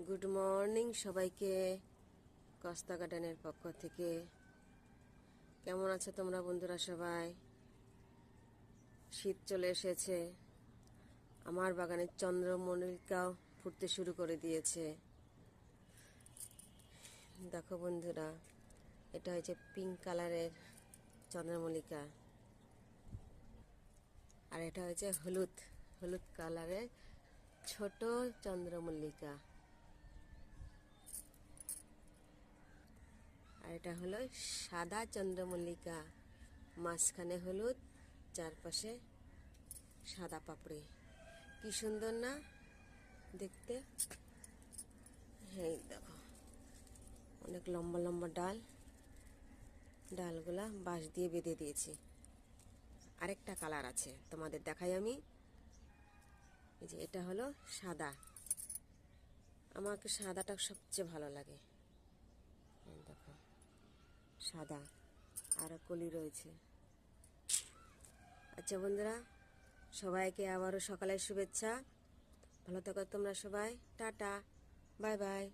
Good morning সবাইকে Costa গার্ডেনের পক্ষ থেকে। কেমন আছো তোমরা বন্ধুরা সবাই? শীত চলে এসেছে, আমার বাগানের চন্দ্রমল্লিকাও ফুটতে শুরু করে দিয়েছে। দেখো বন্ধুরা, এটা হচ্ছে পিঙ্ক কালারের চন্দ্রমল্লিকা, আর এটা হচ্ছে হলুদ হলুদ কালারের ছোট চন্দ্রমল্লিকা, আর এটা হলো সাদা চন্দ্রমল্লিকা, মাঝখানে হলুদ, চারপাশে সাদা পাপড়ি। কি সুন্দর না দেখতে? হ্যাঁ দেখো, অনেক লম্বা লম্বা ডালগুলা বাঁশ দিয়ে বেঁধে দিয়েছি। আরেকটা কালার আছে, তোমাদের দেখাই আমি। এই যে এটা হলো সাদা, আমাকে সাদাটা সবচেয়ে ভালো লাগে। দেখো সাদা, আর কলি রয়েছে। আচ্ছা বন্ধুরা, সবাইকে আবারও সকালের শুভেচ্ছা। ভালো থাকো তোমরা সবাই। Tata, bye bye.